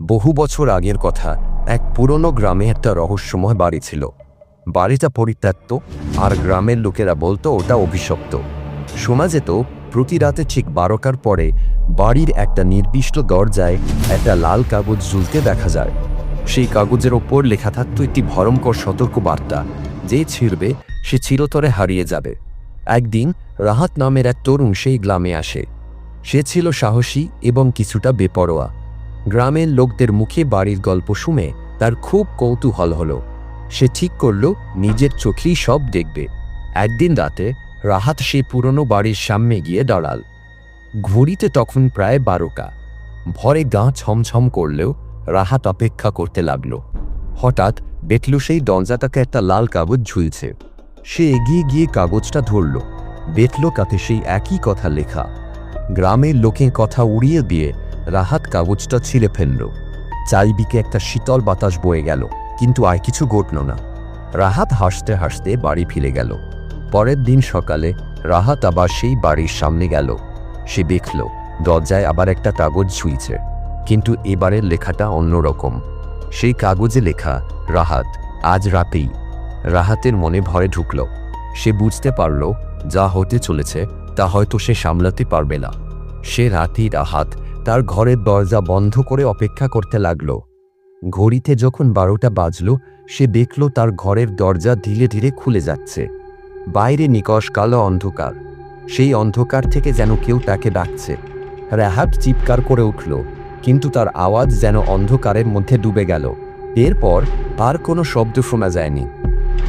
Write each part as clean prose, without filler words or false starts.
বহু বছর আগের কথা। এক পুরনো গ্রামে একটা রহস্যময় বাড়ি ছিল। বাড়িটা পরিত্যক্ত, আর গ্রামের লোকেরা বলতো ওটা অভিশপ্ত। শোনা যেত প্রতি রাতে ঠিক 12টার পরে বাড়ির একটা নির্দিষ্ট দরজায় একটা লাল কাগজ ঝুলতে দেখা যায়। সেই কাগজের ওপর লেখা থাকতো একটি ভয়ঙ্কর সতর্ক বার্তা, যে ছিঁড়বে সে চিরতরে হারিয়ে যাবে। একদিন রাহাত নামের এক তরুণ সেই গ্রামে আসে। সে ছিল সাহসী এবং কিছুটা বেপরোয়া। গ্রামের লোকদের মুখে বাড়ির গল্প শুনে তার খুব কৌতূহল হলো। সে ঠিক করল নিজের চোখেই সব দেখবে। একদিন রাতে রাহাত সেই পুরনো বাড়ির সামনে গিয়ে দাঁড়াল। ঘড়িতে তখন প্রায় 12টা। ভরে গা ছমছম করলেও রাহাত অপেক্ষা করতে লাগলো। হঠাৎ দেখল সেই দরজাটাকে একটা লাল কাগজ ঝুলছে। সে এগিয়ে গিয়ে কাগজটা ধরল। দেখল তাতে সেই একই কথা লেখা। গ্রামের লোকের কথা উড়িয়ে দিয়ে রাহাত কাগজটা ছিঁড়ে ফেলল। চারিদিকে একটা শীতল বাতাস বয়ে গেল, কিন্তু আর কিছু ঘটল না। রাহাত হাসতে হাসতে বাড়ি ফিরে গেল। পরের দিন সকালে রাহাত আবার সেই বাড়ির সামনে গেল। সে দেখল দরজায় আবার একটা কাগজ ঝুলছে, কিন্তু এবারের লেখাটা অন্যরকম। সেই কাগজে লেখা, রাহাত, আজ রাতেই। রাহাতের মনে ভয় ঢুকল। সে বুঝতে পারল যা হতে চলেছে তা হয়তো সে সামলাতে পারবে না। সে রাতেই রাহাত তার ঘরের দরজা বন্ধ করে অপেক্ষা করতে লাগল। ঘড়িতে যখন 12টা বাজল, সে দেখল তার ঘরের দরজা ধীরে ধীরে খুলে যাচ্ছে। বাইরে নিকষ কালো অন্ধকার। সেই অন্ধকার থেকে যেন কেউ তাকে ডাকছে। রাহাত চিৎকার করে উঠল, কিন্তু তার আওয়াজ যেন অন্ধকারের মধ্যে ডুবে গেল। এরপর আর কোনো শব্দ শোনা যায়নি।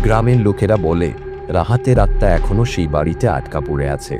গ্রামের লোকেরা বলে রাহাতের আত্মা এখনো সেই বাড়িতে আটকা পড়ে আছে।